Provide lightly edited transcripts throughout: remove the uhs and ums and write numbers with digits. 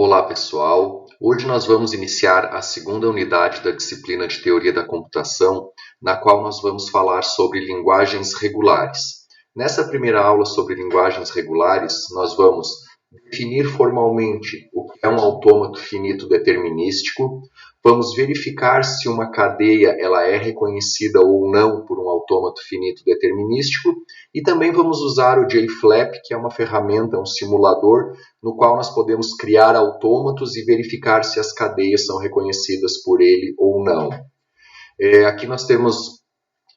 Olá, pessoal! Hoje nós vamos iniciar a segunda unidade da disciplina de Teoria da Computação, na qual nós vamos falar sobre linguagens regulares. Nessa primeira aula sobre linguagens regulares, nós vamos definir formalmente o que é um autômato finito determinístico, vamos verificar se uma cadeia ela é reconhecida ou não por um autômato finito determinístico e também vamos usar o JFlap, que é uma ferramenta, um simulador, no qual nós podemos criar autômatos e verificar se as cadeias são reconhecidas por ele ou não. Aqui nós temos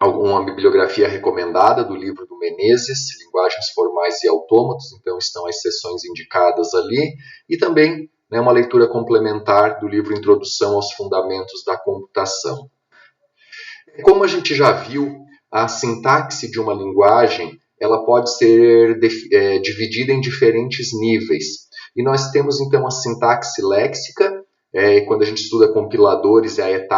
uma bibliografia recomendada do livro do Menezes, Linguagens Formais e Autômatos, então estão as seções indicadas ali, e também uma leitura complementar do livro Introdução aos Fundamentos da Computação. Como a gente já viu, a sintaxe de uma linguagem ela pode ser dividida em diferentes níveis. E nós temos então a sintaxe léxica, quando a gente estuda compiladores, é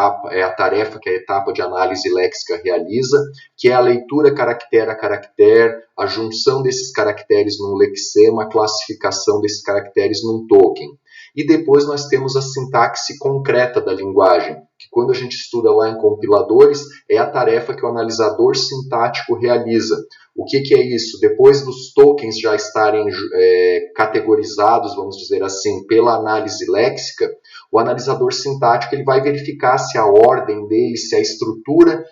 a tarefa que a etapa de análise léxica realiza, que é a leitura caractere a caractere, a junção desses caracteres num lexema, a classificação desses caracteres num token. E depois nós temos a sintaxe concreta da linguagem, que quando a gente estuda lá em compiladores, é a tarefa que o analisador sintático realiza. O que é isso? Depois dos tokens já estarem categorizados, vamos dizer assim, pela análise léxica, o analisador sintático ele vai verificar se a ordem deles, se a estrutura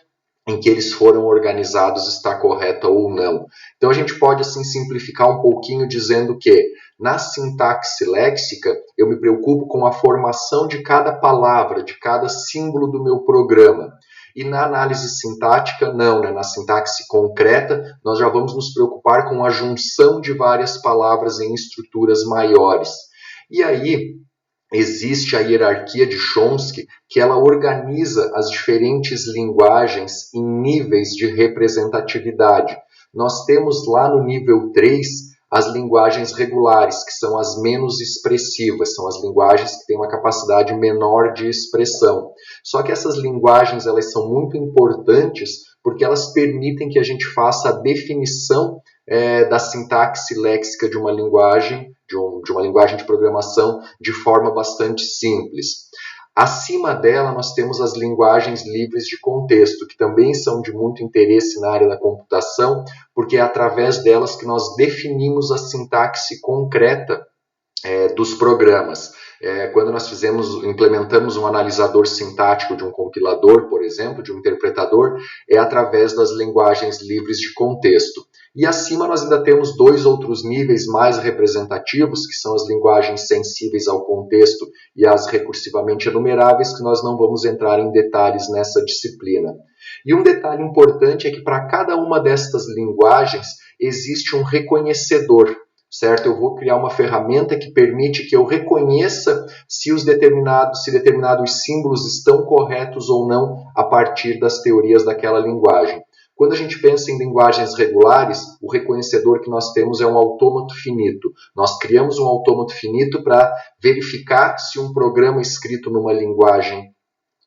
em que eles foram organizados está correta ou não. Então a gente pode assim simplificar um pouquinho dizendo que na sintaxe léxica eu me preocupo com a formação de cada palavra, de cada símbolo do meu programa. E na análise sintática, não, na sintaxe concreta, nós já vamos nos preocupar com a junção de várias palavras em estruturas maiores. E aí existe a hierarquia de Chomsky, que ela organiza as diferentes linguagens em níveis de representatividade. Nós temos lá no nível 3 as linguagens regulares, que são as menos expressivas, são as linguagens que têm uma capacidade menor de expressão. Só que essas linguagens elas são muito importantes porque elas permitem que a gente faça a definição da sintaxe léxica de uma linguagem, de uma linguagem de programação de forma bastante simples. Acima dela, nós temos as linguagens livres de contexto, que também são de muito interesse na área da computação, porque é através delas que nós definimos a sintaxe concreta dos programas. Quando nós implementamos um analisador sintático de um compilador, por exemplo, de um interpretador, é através das linguagens livres de contexto. E acima nós ainda temos dois outros níveis mais representativos, que são as linguagens sensíveis ao contexto e as recursivamente enumeráveis, que nós não vamos entrar em detalhes nessa disciplina. E um detalhe importante é que para cada uma destas linguagens existe um reconhecedor, certo? Eu vou criar uma ferramenta que permite que eu reconheça se determinados símbolos estão corretos ou não a partir das teorias daquela linguagem. Quando a gente pensa em linguagens regulares, o reconhecedor que nós temos é um autômato finito. Nós criamos um autômato finito para verificar se um programa escrito numa linguagem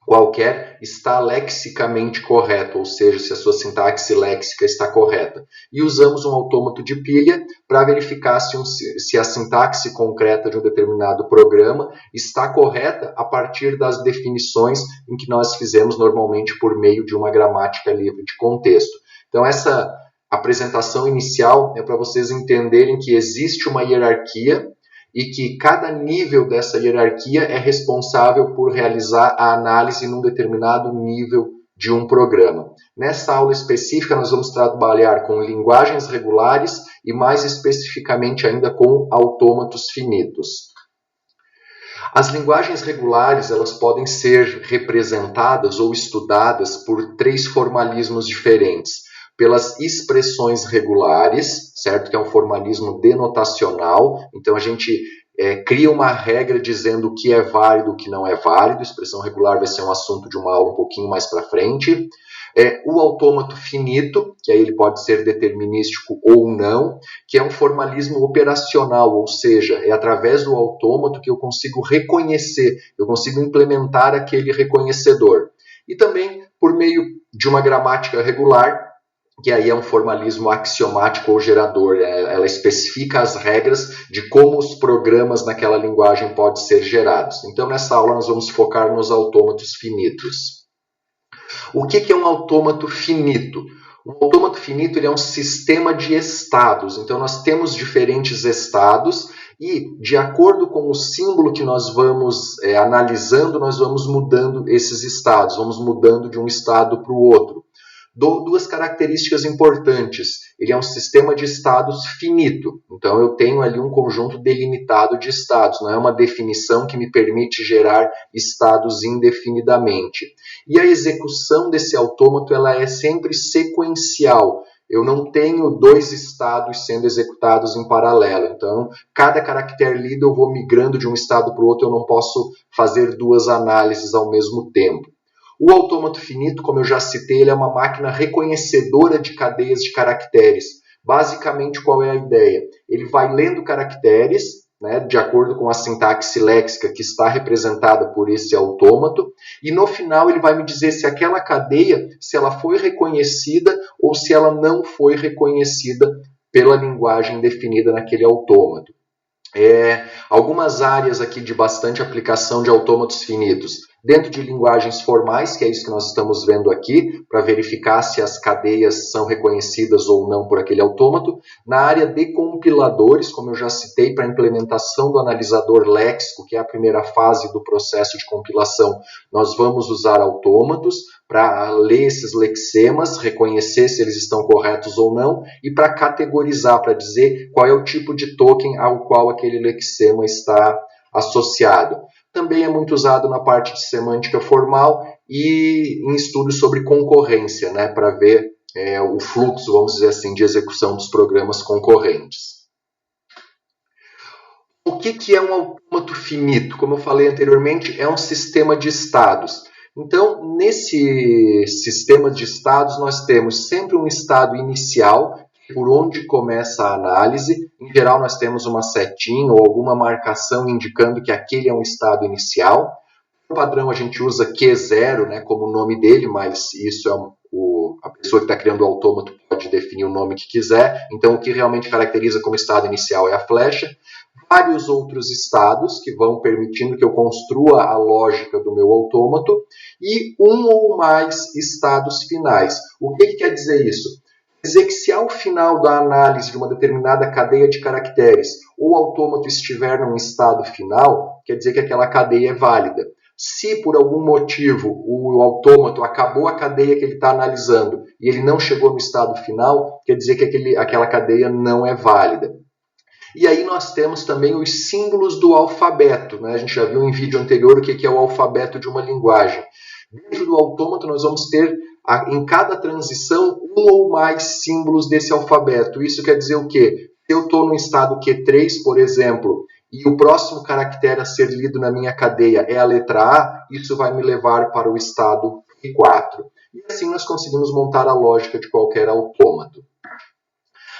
qualquer está lexicamente correto, ou seja, se a sua sintaxe léxica está correta. E usamos um autômato de pilha para verificar se a sintaxe concreta de um determinado programa está correta a partir das definições em que nós fizemos normalmente por meio de uma gramática livre de contexto. Então, essa apresentação inicial é para vocês entenderem que existe uma hierarquia e que cada nível dessa hierarquia é responsável por realizar a análise num determinado nível de um programa. Nessa aula específica, nós vamos trabalhar com linguagens regulares e mais especificamente ainda com autômatos finitos. As linguagens regulares elas podem ser representadas ou estudadas por três formalismos diferentes. Pelas expressões regulares, certo? Que é um formalismo denotacional. Então, a gente cria uma regra dizendo o que é válido e o que não é válido. Expressão regular vai ser um assunto de uma aula um pouquinho mais para frente. O autômato finito, que aí ele pode ser determinístico ou não, que é um formalismo operacional, ou seja, é através do autômato que eu consigo reconhecer, eu consigo implementar aquele reconhecedor. E também, por meio de uma gramática regular, que aí é um formalismo axiomático ou gerador. Ela especifica as regras de como os programas naquela linguagem podem ser gerados. Então, nessa aula, nós vamos focar nos autômatos finitos. O que é um autômato finito? Um autômato finito ele é um sistema de estados. Então, nós temos diferentes estados e, de acordo com o símbolo que nós vamos analisando, nós vamos mudando esses estados, vamos mudando de um estado para o outro. Duas características importantes. Ele é um sistema de estados finito. Então, eu tenho ali um conjunto delimitado de estados. Não é uma definição que me permite gerar estados indefinidamente. E a execução desse autômato ela é sempre sequencial. Eu não tenho dois estados sendo executados em paralelo. Então, cada caractere lido eu vou migrando de um estado para o outro. Eu não posso fazer duas análises ao mesmo tempo. O autômato finito, como eu já citei, ele é uma máquina reconhecedora de cadeias de caracteres. Basicamente, qual é a ideia? Ele vai lendo caracteres, né, de acordo com a sintaxe léxica que está representada por esse autômato, e no final ele vai me dizer se aquela cadeia, se ela foi reconhecida ou se ela não foi reconhecida pela linguagem definida naquele autômato. Algumas áreas aqui de bastante aplicação de autômatos finitos. Dentro de linguagens formais, que é isso que nós estamos vendo aqui, para verificar se as cadeias são reconhecidas ou não por aquele autômato. Na área de compiladores, como eu já citei, para a implementação do analisador léxico, que é a primeira fase do processo de compilação, nós vamos usar autômatos para ler esses lexemas, reconhecer se eles estão corretos ou não, e para categorizar, para dizer qual é o tipo de token ao qual aquele lexema está associado. Também é muito usado na parte de semântica formal e em estudos sobre concorrência, né, para ver o fluxo, vamos dizer assim, de execução dos programas concorrentes. O que é um autômato finito? Como eu falei anteriormente, é um sistema de estados. Então, nesse sistema de estados, nós temos sempre um estado inicial, por onde começa a análise. Em geral, nós temos uma setinha ou alguma marcação indicando que aquele é um estado inicial. Por padrão, a gente usa Q0, né, como o nome dele, mas isso a pessoa que está criando o autômato pode definir o nome que quiser. Então, o que realmente caracteriza como estado inicial é a flecha. Vários outros estados que vão permitindo que eu construa a lógica do meu autômato e um ou mais estados finais. O que quer dizer isso? Quer dizer que se ao final da análise de uma determinada cadeia de caracteres o autômato estiver num estado final, quer dizer que aquela cadeia é válida. Se por algum motivo o autômato acabou a cadeia que ele está analisando e ele não chegou no estado final, quer dizer que aquela cadeia não é válida. E aí nós temos também os símbolos do alfabeto, né? A gente já viu em vídeo anterior o que é o alfabeto de uma linguagem. Dentro do autômato nós vamos ter em cada transição um ou mais símbolos desse alfabeto. Isso quer dizer o quê? Se eu estou no estado Q3, por exemplo, e o próximo caractere a ser lido na minha cadeia é a letra A, isso vai me levar para o estado Q4. E assim nós conseguimos montar a lógica de qualquer autômato.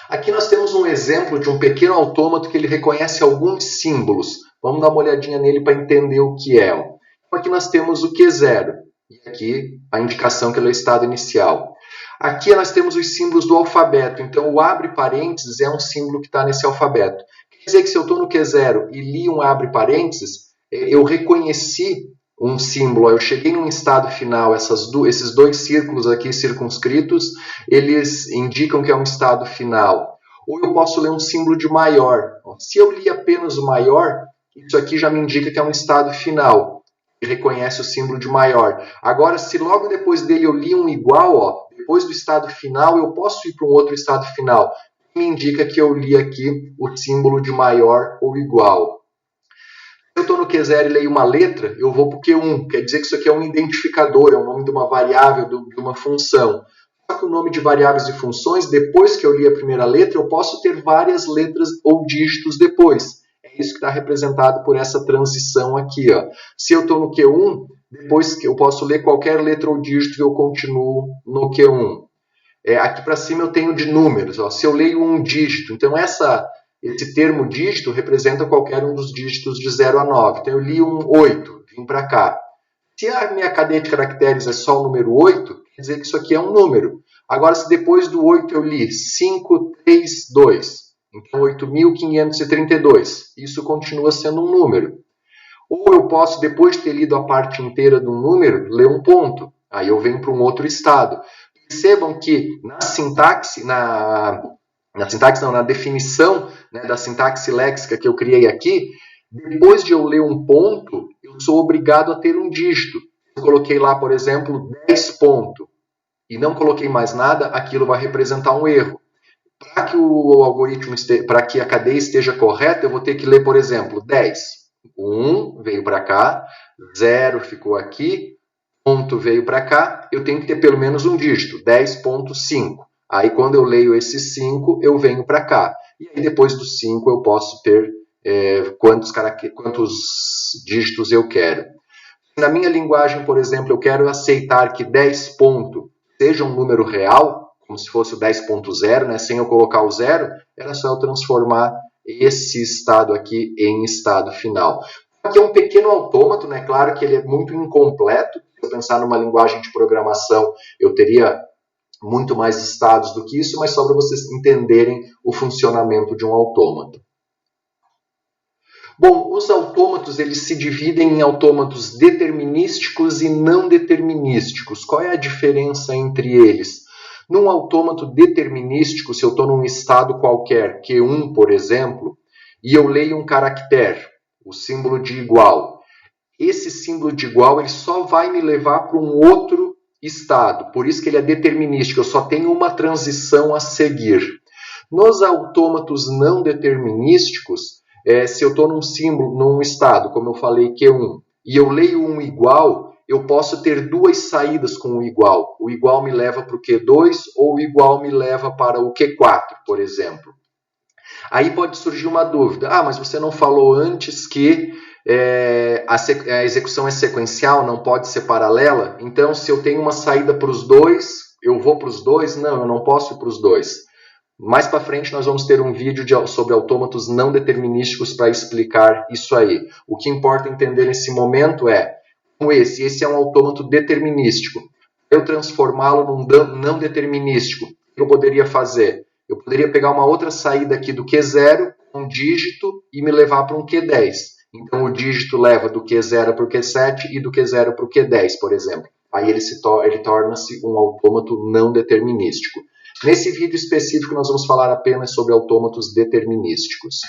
Aqui nós temos um exemplo de um pequeno autômato que ele reconhece alguns símbolos. Vamos dar uma olhadinha nele para entender o que é. Então, aqui nós temos o Q0. E aqui a indicação que ele é o estado inicial. Aqui nós temos os símbolos do alfabeto. Então, o abre parênteses é um símbolo que está nesse alfabeto. Quer dizer que se eu estou no Q0 e li um abre parênteses, eu reconheci um símbolo, eu cheguei num estado final, esses dois círculos aqui circunscritos, eles indicam que é um estado final. Ou eu posso ler um símbolo de maior. Se eu li apenas o maior, isso aqui já me indica que é um estado final. Ele reconhece o símbolo de maior. Agora, se logo depois dele eu li um igual, depois do estado final, eu posso ir para um outro estado final. Me indica que eu li aqui o símbolo de maior ou igual. Se eu estou no Q0 e leio uma letra, eu vou para o Q1. Quer dizer que isso aqui é um identificador, é o nome de uma variável, de uma função. Só que o nome de variáveis e funções, depois que eu li a primeira letra, eu posso ter várias letras ou dígitos depois. É isso que está representado por essa transição aqui. Se eu estou no Q1, depois eu posso ler qualquer letra ou dígito e eu continuo no Q1. Aqui para cima eu tenho de números. Se eu leio um dígito, então esse termo dígito representa qualquer um dos dígitos de 0 a 9. Então eu li um 8, vim para cá. Se a minha cadeia de caracteres é só o número 8, quer dizer que isso aqui é um número. Agora, se depois do 8 eu li 532, então 8.532, isso continua sendo um número. Ou eu posso, depois de ter lido a parte inteira de um número, ler um ponto. Aí eu venho para um outro estado. Percebam que na sintaxe, na definição, né, da sintaxe léxica que eu criei aqui, depois de eu ler um ponto, eu sou obrigado a ter um dígito. Eu coloquei lá, por exemplo, 10 pontos e não coloquei mais nada, aquilo vai representar um erro. Para que o algoritmo, para que a cadeia esteja correta, eu vou ter que ler, por exemplo, 10. 1 veio para cá, 0 ficou aqui, ponto veio para cá, eu tenho que ter pelo menos um dígito, 10.5. Aí quando eu leio esse 5, eu venho para cá. E aí depois do 5 eu posso ter quantos dígitos eu quero. Na minha linguagem, por exemplo, eu quero aceitar que 10 ponto seja um número real, como se fosse o 10.0, né, sem eu colocar o 0, era só eu transformar esse estado aqui em estado final. Aqui é um pequeno autômato, né? Claro que ele é muito incompleto. Se eu pensar numa linguagem de programação, eu teria muito mais estados do que isso, mas só para vocês entenderem o funcionamento de um autômato. Bom, os autômatos eles se dividem em autômatos determinísticos e não determinísticos. Qual é a diferença entre eles? Num autômato determinístico, se eu estou num estado qualquer, Q1, por exemplo, e eu leio um caractere, o símbolo de igual, esse símbolo de igual ele só vai me levar para um outro estado, por isso que ele é determinístico, eu só tenho uma transição a seguir. Nos autômatos não determinísticos, se eu estou num símbolo, num estado, como eu falei, Q1, e eu leio um igual, eu posso ter duas saídas com o igual. O igual me leva para o Q2 ou o igual me leva para o Q4, por exemplo. Aí pode surgir uma dúvida. Ah, mas você não falou antes que a execução é sequencial, não pode ser paralela? Então, se eu tenho uma saída para os dois, eu vou para os dois? Não, eu não posso ir para os dois. Mais para frente nós vamos ter um vídeo sobre autômatos não determinísticos para explicar isso aí. O que importa entender nesse momento é, como esse é um autômato determinístico. Eu transformá-lo num não determinístico, o que eu poderia fazer? Eu poderia pegar uma outra saída aqui do Q0, um dígito, e me levar para um Q10. Então o dígito leva do Q0 para o Q7 e do Q0 para o Q10, por exemplo. Aí ele torna-se um autômato não determinístico. Nesse vídeo específico, nós vamos falar apenas sobre autômatos determinísticos.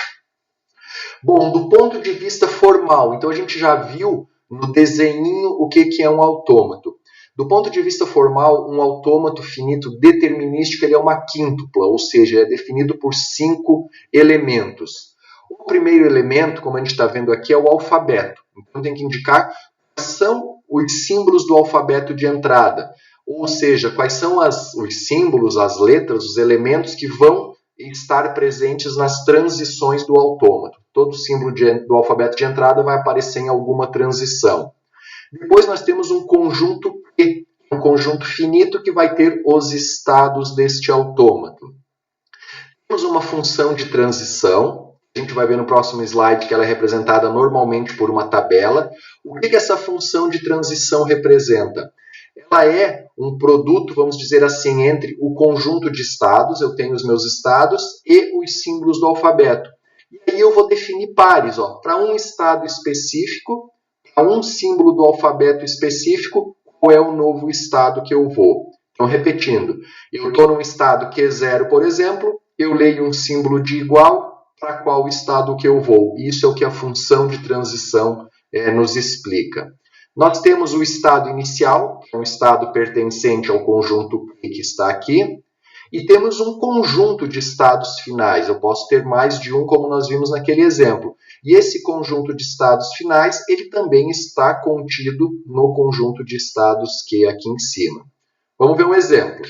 Bom, do ponto de vista formal, então a gente já viu no desenhinho o que é um autômato. Do ponto de vista formal, um autômato finito determinístico ele é uma quíntupla, ou seja, é definido por 5 elementos. O primeiro elemento, como a gente está vendo aqui, é o alfabeto. Então tem que indicar quais são os símbolos do alfabeto de entrada. Ou seja, quais são os símbolos, as letras, os elementos que vão estar presentes nas transições do autômato. Todo símbolo do alfabeto de entrada vai aparecer em alguma transição. Depois nós temos um conjunto P, um conjunto finito que vai ter os estados deste autômato. Temos uma função de transição. A gente vai ver no próximo slide que ela é representada normalmente por uma tabela. O que essa função de transição representa? Ela é um produto, vamos dizer assim, entre o conjunto de estados, eu tenho os meus estados, e os símbolos do alfabeto. E aí eu vou definir pares, para um estado específico, para um símbolo do alfabeto específico, qual é o novo estado que eu vou. Então, repetindo, eu estou num estado Q0, por exemplo, eu leio um símbolo de igual, para qual estado que eu vou. Isso é o que a função de transição nos explica. Nós temos o estado inicial, que é um estado pertencente ao conjunto P que está aqui, e temos um conjunto de estados finais. Eu posso ter mais de um, como nós vimos naquele exemplo. E esse conjunto de estados finais, ele também está contido no conjunto de estados Q aqui em cima. Vamos ver um exemplo.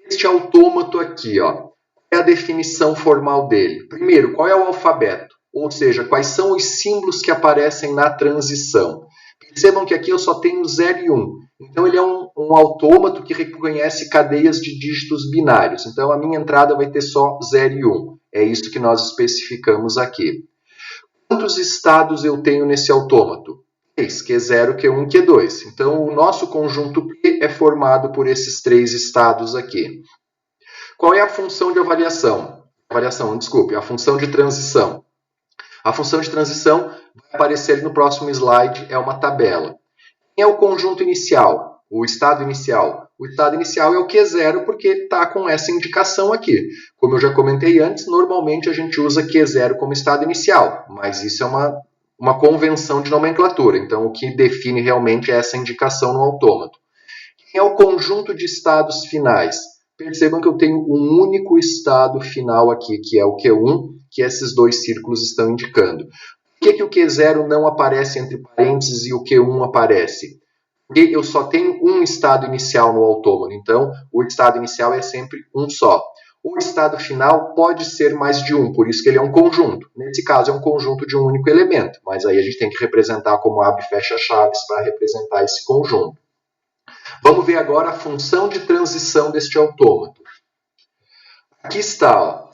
Este autômato aqui, é a definição formal dele. Primeiro, qual é o alfabeto? Ou seja, quais são os símbolos que aparecem na transição. Percebam que aqui eu só tenho 0 e 1. Então, ele é um autômato que reconhece cadeias de dígitos binários. Então, a minha entrada vai ter só 0 e 1. É isso que nós especificamos aqui. Quantos estados eu tenho nesse autômato? 3, Q0, Q1, Q2. Então, o nosso conjunto P é formado por esses três estados aqui. Qual é a função de avaliação? A função de transição. A função de transição vai aparecer ali no próximo slide, é uma tabela. Quem é o conjunto inicial? O estado inicial. O estado inicial é o Q0 porque está com essa indicação aqui. Como eu já comentei antes, normalmente a gente usa Q0 como estado inicial, mas isso é uma convenção de nomenclatura. Então, o que define realmente é essa indicação no autômato. Quem é o conjunto de estados finais? Percebam que eu tenho um único estado final aqui, que é o Q1, que esses dois círculos estão indicando. Por que o Q0 não aparece entre parênteses e o Q1 aparece? Porque eu só tenho um estado inicial no autômato, então o estado inicial é sempre um só. O estado final pode ser mais de um, por isso que ele é um conjunto. Nesse caso é um conjunto de um único elemento, mas aí a gente tem que representar como abre e fecha chaves para representar esse conjunto. Vamos ver agora a função de transição deste autômato. Aqui está, ó.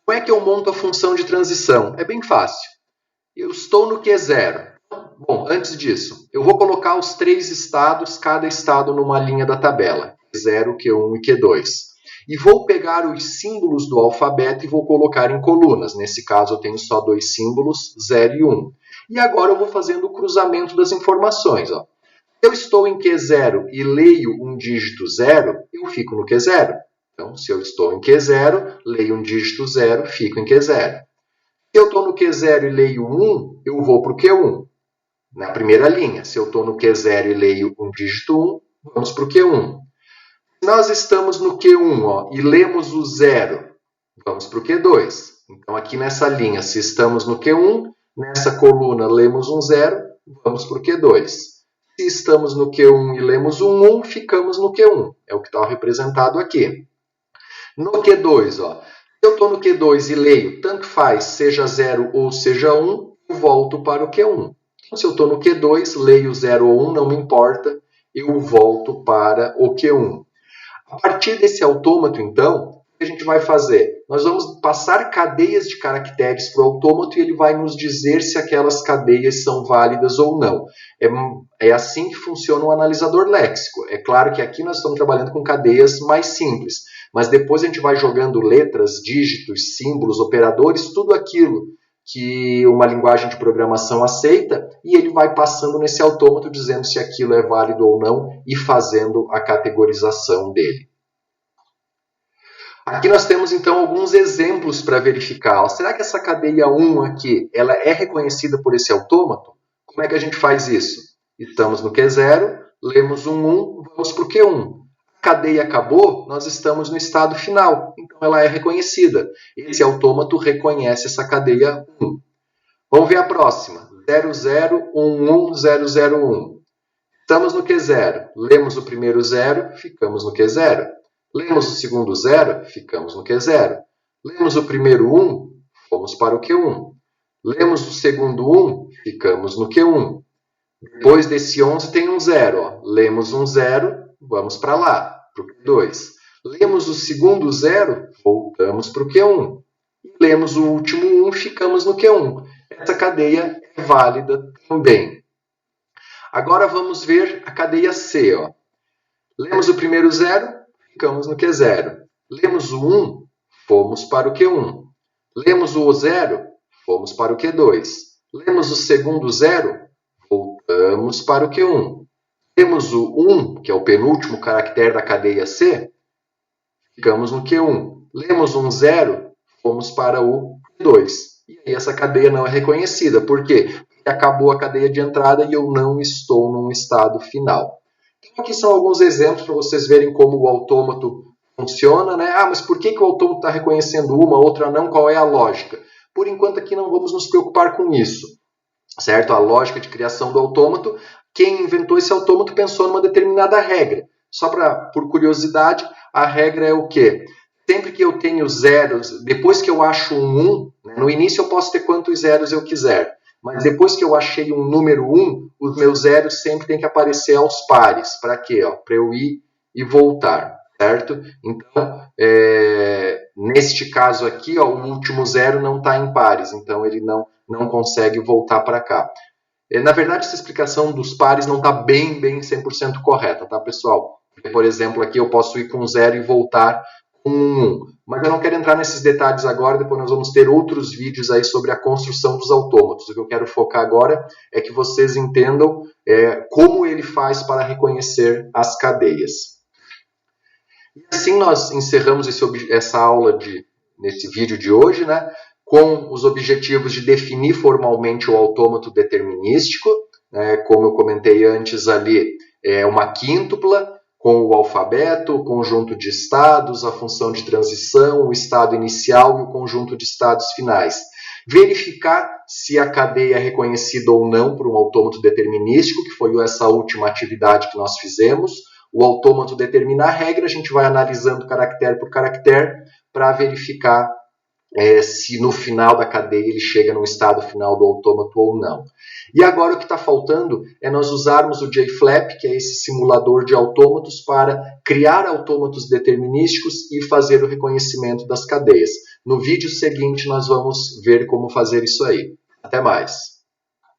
Como é que eu monto a função de transição? É bem fácil. Eu estou no Q0. Bom, antes disso, eu vou colocar os três estados, cada estado numa linha da tabela. Q0, Q1 e Q2. E vou pegar os símbolos do alfabeto e vou colocar em colunas. Nesse caso, eu tenho só dois símbolos, 0 e 1. E agora eu vou fazendo o cruzamento das informações. Ó. Se eu estou em Q0 e leio um dígito 0, eu fico no Q0. Então, se eu estou em Q0, leio um dígito 0, fico em Q0. Se eu estou no Q0 e leio 1, eu vou para o Q1. Na primeira linha, se eu estou no Q0 e leio um dígito 1, vamos para o Q1. Se nós estamos no Q1 ó, e lemos o 0, vamos para o Q2. Então, aqui nessa linha, se estamos no Q1, nessa coluna lemos um 0, vamos para o Q2. Se estamos no Q1 e lemos um 1, ficamos no Q1. É o que está representado aqui. No Q2, ó, se eu estou no Q2 e leio, tanto faz, seja 0 ou seja 1, eu volto para o Q1. Então, se eu estou no Q2, leio 0 ou 1, não me importa, eu volto para o Q1. A partir desse autômato, então, o que a gente vai fazer? Nós vamos passar cadeias de caracteres para o autômato e ele vai nos dizer se aquelas cadeias são válidas ou não. É assim que funciona o analisador léxico. É claro que aqui nós estamos trabalhando com cadeias mais simples, mas depois a gente vai jogando letras, dígitos, símbolos, operadores, tudo aquilo que uma linguagem de programação aceita, e ele vai passando nesse autômato dizendo se aquilo é válido ou não e fazendo a categorização dele. Aqui nós temos então alguns exemplos para verificar. Será que essa cadeia 1 aqui ela é reconhecida por esse autômato? Como é que a gente faz isso? Estamos no Q0, lemos um 1, vamos para o Q1. A cadeia acabou, nós estamos no estado final, então ela é reconhecida. Esse autômato reconhece essa cadeia 1. Vamos ver a próxima. 00110001. Estamos no Q0. Lemos o primeiro 0, ficamos no Q0. Lemos o segundo 0, ficamos no Q0. Lemos o primeiro 1, fomos para o Q1. Lemos o segundo 1, ficamos no Q1. Depois desse 11 tem um 0. Ó. Lemos um 0, vamos para lá, para o Q2. Lemos o segundo 0, voltamos para o Q1. Lemos o último 1, ficamos no Q1. Essa cadeia é válida também. Agora vamos ver a cadeia C. Ó. Lemos o primeiro 0, ficamos no Q0. Lemos o 1, fomos para o Q1. Lemos o 0, fomos para o Q2. Lemos o segundo 0, voltamos para o Q1. Lemos o 1, que é o penúltimo caractere da cadeia C, ficamos no Q1. Lemos um 0, fomos para o Q2. E aí essa cadeia não é reconhecida. Por quê? Porque acabou a cadeia de entrada e eu não estou num estado final. Então aqui são alguns exemplos para vocês verem como o autômato funciona, né? Ah, mas por que o autômato está reconhecendo uma, outra não? Qual é a lógica? Por enquanto aqui não vamos nos preocupar com isso, certo? A lógica de criação do autômato, quem inventou esse autômato pensou numa determinada regra. Só por curiosidade, a regra é o quê? Sempre que eu tenho zeros, depois que eu acho um 1, né, no início eu posso ter quantos zeros eu quiser, mas depois que eu achei um número 1, os meus zeros sempre têm que aparecer aos pares. Para quê? Para eu ir e voltar, certo? Então, neste caso aqui, o último zero não está em pares, então ele não consegue voltar para cá. Na verdade, essa explicação dos pares não está bem 100% correta, tá, pessoal? Por exemplo, aqui eu posso ir com 0 e voltar com 1. Mas eu não quero entrar nesses detalhes agora, depois nós vamos ter outros vídeos aí sobre a construção dos autômatos. O que eu quero focar agora é que vocês entendam como ele faz para reconhecer as cadeias. E assim nós encerramos essa aula nesse vídeo de hoje, né, com os objetivos de definir formalmente o autômato determinístico, né, como eu comentei antes ali, é uma quíntupla, com o alfabeto, o conjunto de estados, a função de transição, o estado inicial e o conjunto de estados finais. Verificar se a cadeia é reconhecida ou não por um autômato determinístico, que foi essa última atividade que nós fizemos. O autômato determina a regra, a gente vai analisando caractere por caractere para verificar se no final da cadeia ele chega no estado final do autômato ou não. E agora o que está faltando é nós usarmos o JFlap, que é esse simulador de autômatos, para criar autômatos determinísticos e fazer o reconhecimento das cadeias. No vídeo seguinte nós vamos ver como fazer isso aí. Até mais!